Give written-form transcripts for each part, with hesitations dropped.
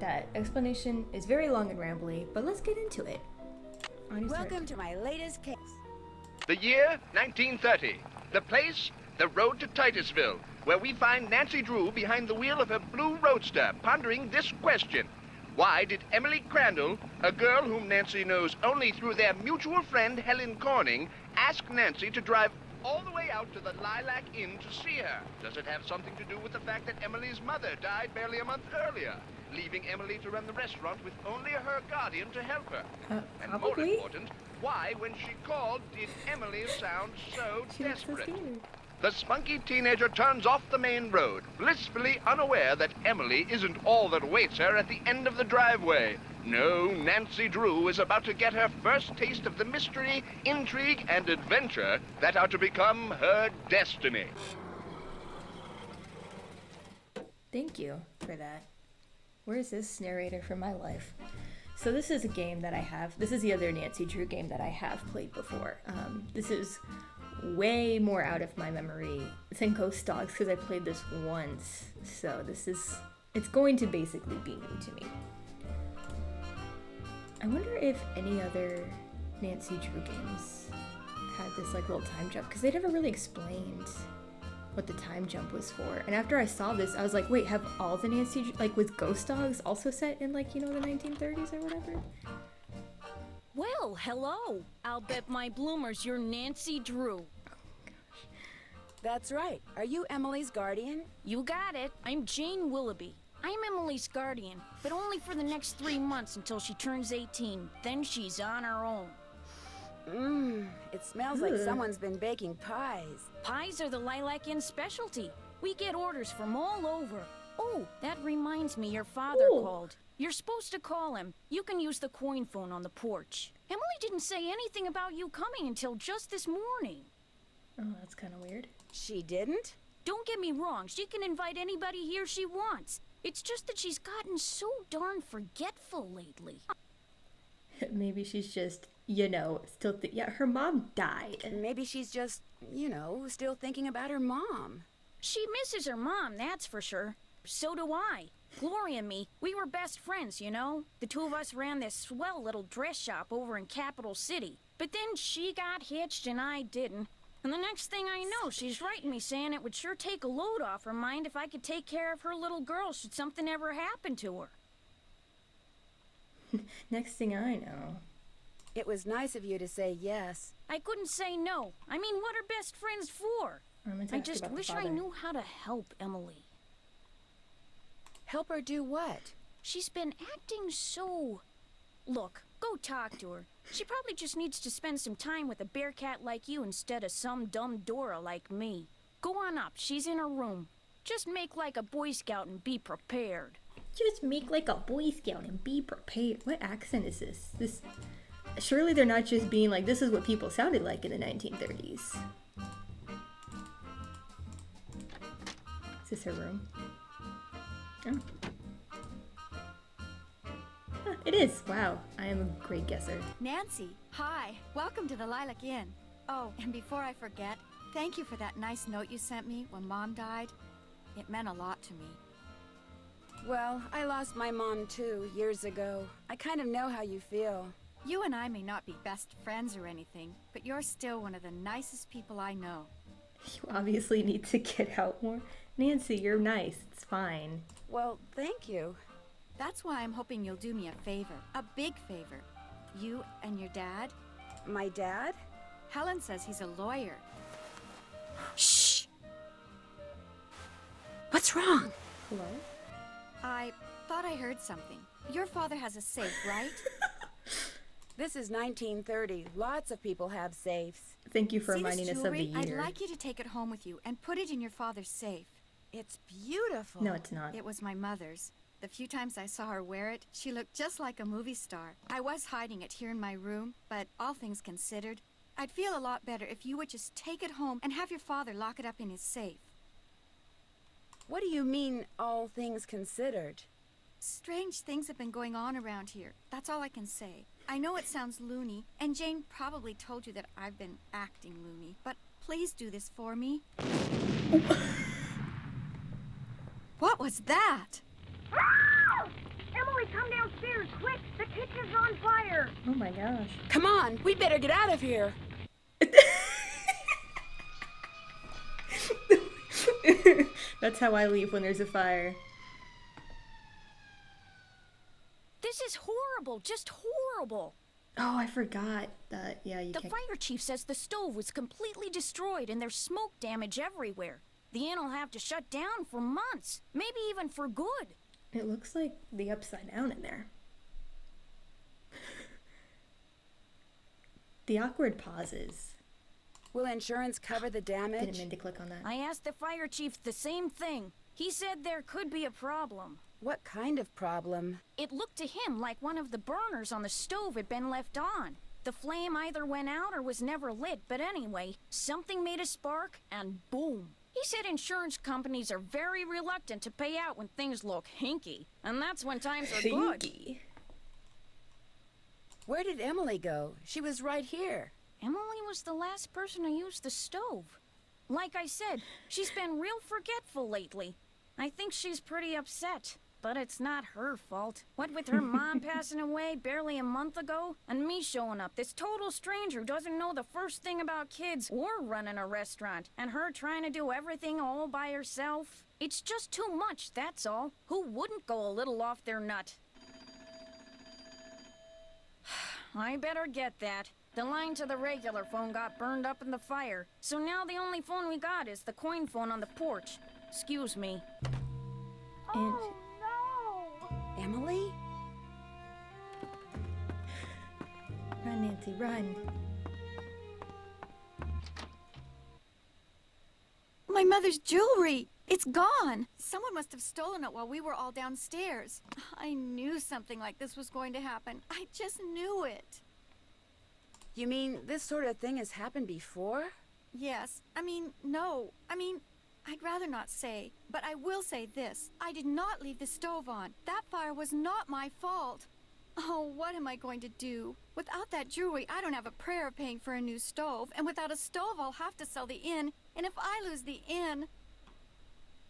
That explanation is very long and rambly, but let's get into it. Welcome to my latest case. The year, 1930. The place, the road to Titusville, where we find Nancy Drew behind the wheel of her blue roadster, pondering this question. Why did Emily Crandall, a girl whom Nancy knows only through their mutual friend Helen Corning, ask Nancy to drive all the way out to the Lilac Inn to see her? Does it have something to do with the fact that Emily's mother died barely a month earlier, leaving Emily to run the restaurant with only her guardian to help her? And more Probably. important, why, when she called, did Emily sound so She looks so desperate? scared. The spunky teenager turns off the main road, blissfully unaware that Emily isn't all that awaits her at the end of the driveway. No, Nancy Drew is about to get her first taste of the mystery, intrigue, and adventure that are to become her destiny. Thank you for that. Where's this narrator from my life? So this is a game that I have. This is the other Nancy Drew game that I have played before. This is way more out of my memory than Ghost Dogs because I played this once. So it's going to basically be new to me. I wonder if any other Nancy Drew games had this like little time jump because they never really explained what the time jump was for. And after I saw this, I was like, wait, have all the Nancy, like with Ghost Dogs also set in like, you know, the 1930s or whatever? Well, hello. I'll bet my bloomers you're Nancy Drew. That's right. Are you Emily's guardian? You got it. I'm Jane Willoughby. I'm Emily's guardian, but only for the next 3 months until she turns 18. Then she's on her own. It smells like Ugh. someone's been baking pies. Pies are the Lilac Inn specialty. We get orders from all over. Oh, that reminds me, your father Ooh. called. You're supposed to call him. You can use the coin phone on the porch. Emily didn't say anything about you coming until just this morning. Oh, that's kind of weird. She didn't? Don't get me wrong, she can invite anybody here she wants. It's just that she's gotten so darn forgetful lately. Maybe she's just, you know, still yeah, her mom died. Maybe she's just, still thinking about her mom. She misses her mom, that's for sure. So do I. Gloria and me, we were best friends, you know? The two of us ran this swell little dress shop over in Capital City. But then she got hitched and I didn't. And the next thing I know, she's writing me saying it would sure take a load off her mind if I could take care of her little girl should something ever happen to her. Next thing I know. It was nice of you to say yes. I couldn't say no. I mean, what are best friends for? I'm gonna I talk just about the wish I father. knew how to help Emily. Help her do what? She's been acting so... Look, go talk to her. She probably just needs to spend some time with a bearcat like you instead of some dumb Dora like me. Go on up, she's in her room. Just make like a Boy Scout and be prepared. Just make like a Boy Scout and be prepared. What accent is this? Surely they're not just being like, this is what people sounded like in the 1930s. Is this her room? Oh. Huh, it is. Wow. I am a great guesser. Nancy, hi. Welcome to the Lilac Inn. Oh, and before I forget, thank you for that nice note you sent me when Mom died. It meant a lot to me. Well, I lost my mom too, years ago. I kind of know how you feel. You and I may not be best friends or anything, but you're still one of the nicest people I know. You obviously need to get out more. Nancy, you're nice. It's fine. Well, thank you. That's why I'm hoping you'll do me a favor. A big favor. You and your dad. My dad? Helen says he's a lawyer. Shh! What's wrong? Hello? I thought I heard something. Your father has a safe, right? This is 1930. Lots of people have safes. Thank you for See this reminding us of the jewelry? year. I'd like you to take it home with you and put it in your father's safe. It's beautiful. No, it's not. It was my mother's. The few times I saw her wear it, she looked just like a movie star. I was hiding it here in my room, but all things considered, I'd feel a lot better if you would just take it home and have your father lock it up in his safe. What do you mean, all things considered? Strange things have been going on around here. That's all I can say. I know it sounds loony, and Jane probably told you that I've been acting loony, but please do this for me. What was that? Emily, is on fire! Oh my gosh. Come on, we better get out of here. That's how I leave when there's a fire. This is horrible, just horrible. Oh, I forgot that. Yeah, you The can't. fire chief says the stove was completely destroyed and there's smoke damage everywhere. The inn will have to shut down for months, maybe even for good. It looks like the upside down in there. The awkward pauses. Will insurance cover the Didn't damage? mean to click on that. I asked the fire chief the same thing. He said there could be a problem. What kind of problem? It looked to him like one of the burners on the stove had been left on. The flame either went out or was never lit, but anyway, something made a spark and boom. He said insurance companies are very reluctant to pay out when things look hinky, and that's when times are good. Hinky. Where did Emily go? She was right here. Emily was the last person to use the stove. Like I said, she's been real forgetful lately. I think she's pretty upset, but it's not her fault. What with her mom passing away barely a month ago, and me showing up, this total stranger who doesn't know the first thing about kids or running a restaurant, and her trying to do everything all by herself. It's just too much, that's all. Who wouldn't go a little off their nut? I better get that. The line to the regular phone got burned up in the fire, so now the only phone we got is the coin phone on the porch. Excuse me. And Emily? run, Nancy, run. My mother's jewelry! It's gone! Someone must have stolen it while we were all downstairs. I knew something like this was going to happen. I just knew it. You mean this sort of thing has happened before? Yes. No. I'd rather not say, but I will say this. I did not leave the stove on. That fire was not my fault. Oh, what am I going to do? Without that jewelry, I don't have a prayer of paying for a new stove, and without a stove, I'll have to sell the inn, and if I lose the inn...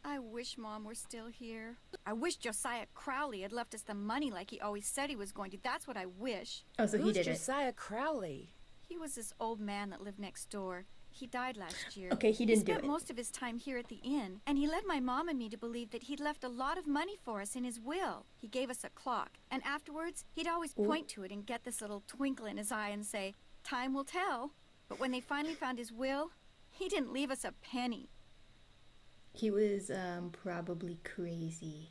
I wish Mom were still here. I wish Josiah Crowley had left us the money like he always said he was going to. That's what I wish. Oh, so he Who's did it. Josiah Crowley? He was this old man that lived next door. He died last year. Okay, he didn't do He spent it. most of his time here at the inn, and he led my mom and me to believe that he'd left a lot of money for us in his will. He gave us a clock, and afterwards, he'd always point to it and get this little twinkle in his eye and say, "Time will tell." But when they finally found his will, he didn't leave us a penny. He was probably crazy.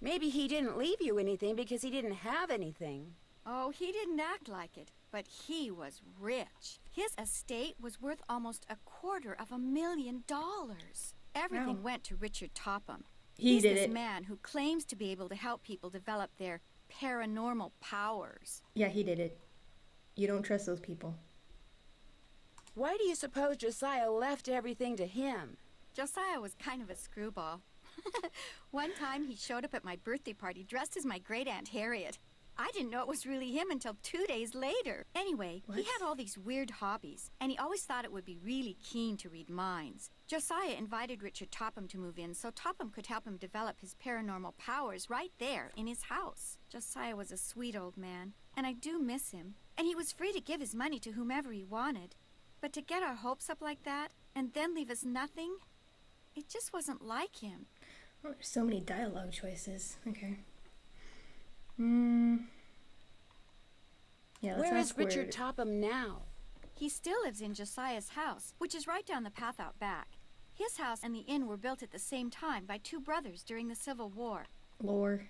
Maybe he didn't leave you anything because he didn't have anything. Oh, he didn't act like it, but he was rich. His estate was worth almost $250,000. Everything Wow. went to Richard Topham. He He's did this it. man who claims to be able to help people develop their paranormal powers. Yeah, he did it. You don't trust those people. Why do you suppose Josiah left everything to him? Josiah was kind of a screwball. One time he showed up at my birthday party dressed as my great Aunt Harriet. I didn't know it was really him until 2 days later. Anyway, What? he had all these weird hobbies, and he always thought it would be really keen to read minds. Josiah invited Richard Topham to move in so Topham could help him develop his paranormal powers right there in his house. Josiah was a sweet old man, and I do miss him. And he was free to give his money to whomever he wanted. But to get our hopes up like that, and then leave us nothing, it just wasn't like him. Oh, there's so many dialogue choices. Okay. Yeah, let's Where is ask where- Richard Topham now? He still lives in Josiah's house, which is right down the path out back. His house and the inn were built at the same time by two brothers during the Civil War. Lore.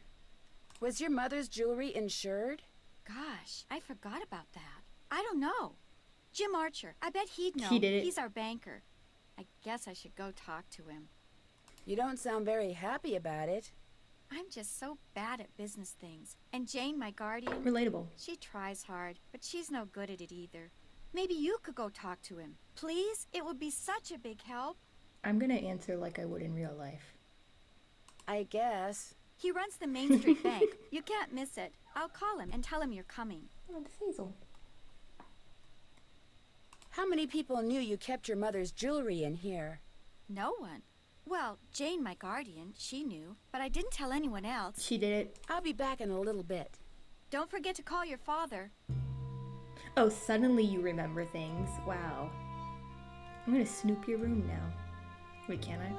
Was your mother's jewelry insured? Gosh, I forgot about that. I don't know. Jim Archer, I bet he'd know. He did it. He's our banker. I guess I should go talk to him. You don't sound very happy about it. I'm just so bad at business things. And Jane, my guardian, Relatable. she tries hard, but she's no good at it either. Maybe you could go talk to him. Please? It would be such a big help. I'm gonna answer like I would in real life. I guess. He runs the Main Street Bank. You can't miss it. I'll call him and tell him you're coming. Oh, this Hazel. How many people knew you kept your mother's jewelry in here? No one. Well, Jane, my guardian, she knew, but I didn't tell anyone else. She did it. I'll be back in a little bit. Don't forget to call your father. Oh, suddenly you remember things. Wow. I'm gonna snoop your room now. Wait, can I?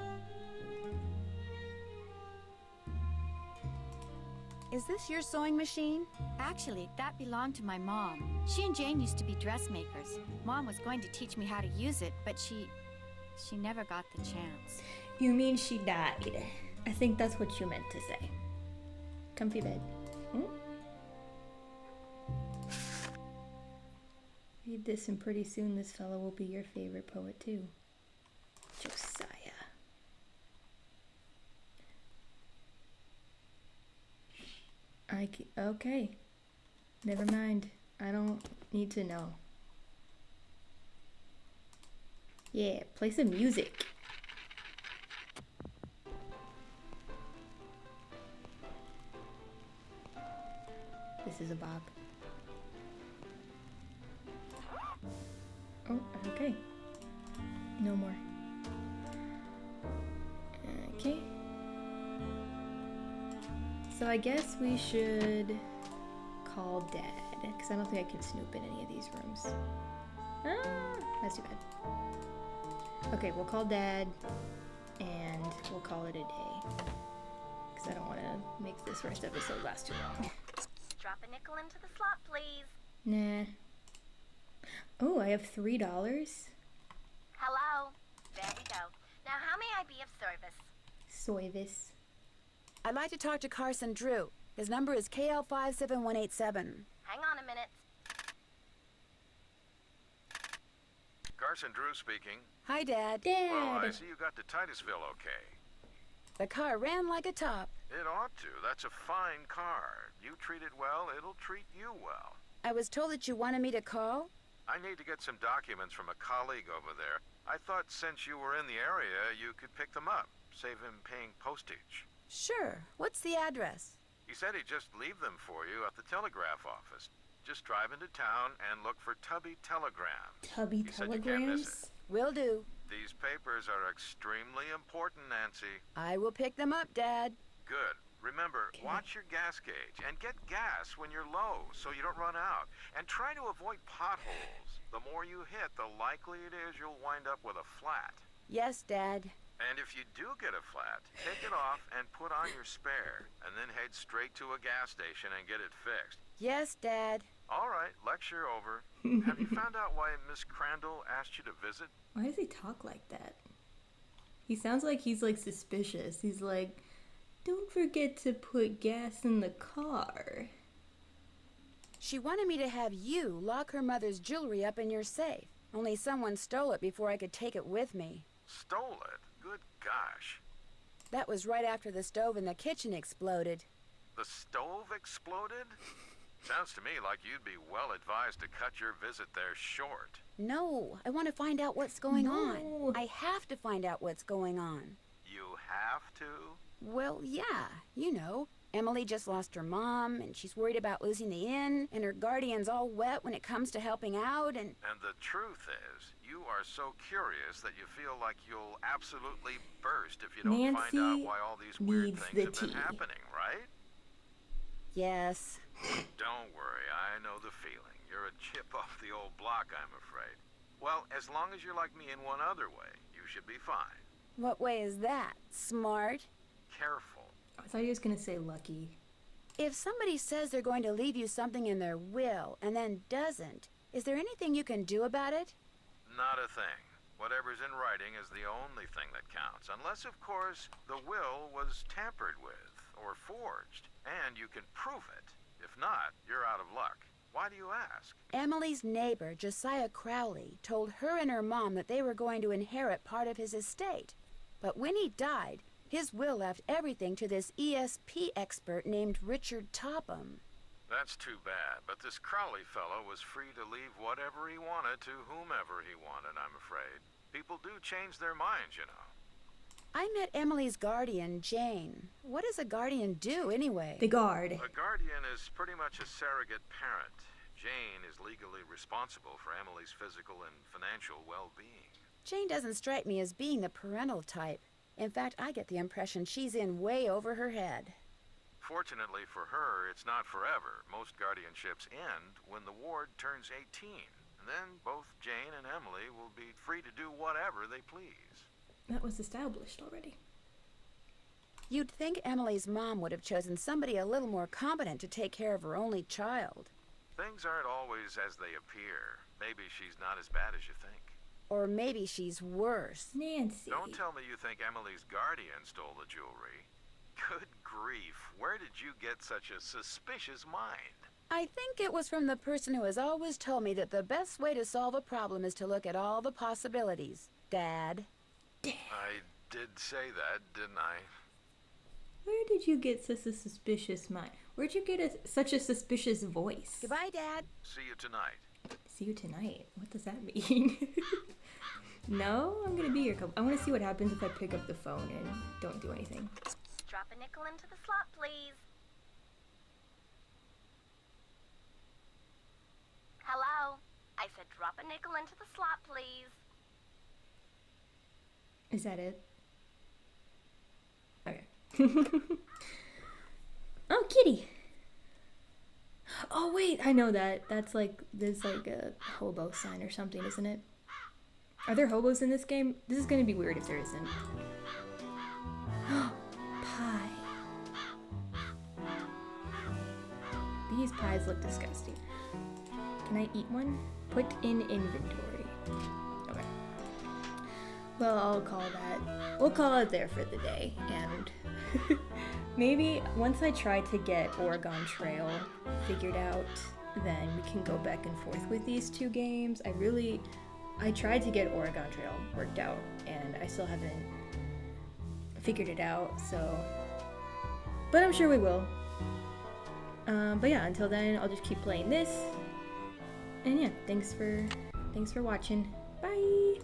Is this your sewing machine? Actually, that belonged to my mom. She and Jane used to be dressmakers. Mom was going to teach me how to use it, but she never got the chance. You mean she died? I think that's what you meant to say. Comfy bed. Read this and pretty soon this fellow will be your favorite poet too. Josiah. Okay. Never mind. I don't need to know. Yeah, play some music. This is a bop. Oh, okay. No more. Okay. So I guess we should call Dad, because I don't think I can snoop in any of these rooms. That's too bad. Okay, we'll call Dad, and we'll call it a day. Because I don't want to make this first episode last too long. Drop a nickel into the slot, please. Nah. Oh, I have $3. Hello. There we go. Now, how may I be of service? Soyvis. I'd like to talk to Carson Drew. His number is KL57187. Hang on a minute. Carson Drew speaking. Hi, Dad. Dad. Well, I see you got to Titusville okay. The car ran like a top. It ought to. That's a fine car. You treat it well, it'll treat you well. I was told that you wanted me to call. I need to get some documents from a colleague over there. I thought since you were in the area, you could pick them up. Save him paying postage. Sure. What's the address? He said he'd just leave them for you at the telegraph office. Just drive into town and look for Tubby Telegrams. Tubby He said you can't miss telegrams? it. Will do. These papers are extremely important, Nancy. I will pick them up, Dad. Good. Remember, Okay. watch your gas gauge and get gas when you're low so you don't run out. And try to avoid potholes. The more you hit, the likely it is you'll wind up with a flat. Yes, Dad. And if you do get a flat, take it off and put on your spare, and then head straight to a gas station and get it fixed. Yes, Dad. All right, lecture over. Have you found out why Miss Crandall asked you to visit? Why does he talk like that? He sounds like he's like suspicious. He's like, don't forget to put gas in the car. She wanted me to have you lock her mother's jewelry up in your safe. Only someone stole it before I could take it with me. Stole it? Good gosh. That was right after the stove in the kitchen exploded. The stove exploded? Sounds to me like you'd be well advised to cut your visit there short. No, I want to find out what's going No. on. I have to find out what's going on. You have to? Well, yeah, you know. Emily just lost her mom, and she's worried about losing the inn, and her guardian's all wet when it comes to helping out, and... And the truth is, you are so curious that you feel like you'll absolutely burst if you don't find out Nancy why all these weird needs things the have been tea. happening, right? Yes. Don't worry, I know the feeling. You're a chip off the old block, I'm afraid. Well, as long as you're like me in one other way, you should be fine. What way is that? Smart? Careful. I thought he was gonna say lucky. If somebody says they're going to leave you something in their will, and then doesn't, is there anything you can do about it? Not a thing. Whatever's in writing is the only thing that counts, unless, of course, the will was tampered with or forged, and you can prove it. If not, you're out of luck. Why do you ask? Emily's neighbor, Josiah Crowley, told her and her mom that they were going to inherit part of his estate. But when he died, his will left everything to this ESP expert named Richard Topham. That's too bad, but this Crowley fellow was free to leave whatever he wanted to whomever he wanted, I'm afraid. People do change their minds, you know. I met Emily's guardian, Jane. What does a guardian do, anyway? The guard. A guardian is pretty much a surrogate parent. Jane is legally responsible for Emily's physical and financial well-being. Jane doesn't strike me as being the parental type. In fact, I get the impression she's in way over her head. Fortunately for her, it's not forever. Most guardianships end when the ward turns 18. And then both Jane and Emily will be free to do whatever they please. That was established already. You'd think Emily's mom would have chosen somebody a little more competent to take care of her only child. Things aren't always as they appear. Maybe she's not as bad as you think. Or maybe she's worse. Nancy. Don't tell me you think Emily's guardian stole the jewelry. Good grief, where did you get such a suspicious mind? I think it was from the person who has always told me that the best way to solve a problem is to look at all the possibilities. Dad. I did say that, didn't I? Where did you get such a suspicious mind? Where'd you get such a suspicious voice? Goodbye, Dad. See you tonight. See you tonight. What does that mean? No, I'm gonna be here. I want to see what happens if I pick up the phone and don't do anything. Drop a nickel into the slot, please. Hello? I said drop a nickel into the slot, please. Is that it? Okay. Oh, kitty. Oh, wait. I know that. There's like a hobo sign or something, isn't it? Are there hobos in this game? This is going to be weird if there isn't. Pie. These pies look disgusting. Can I eat one? Put in inventory. Okay. Well, we'll call it there for the day. And maybe once I try to get Oregon Trail figured out, then we can go back and forth with these two games. I tried to get Oregon Trail worked out, and I still haven't figured it out, so... But I'm sure we will. But yeah, until then, I'll just keep playing this. And yeah, thanks for watching. Bye!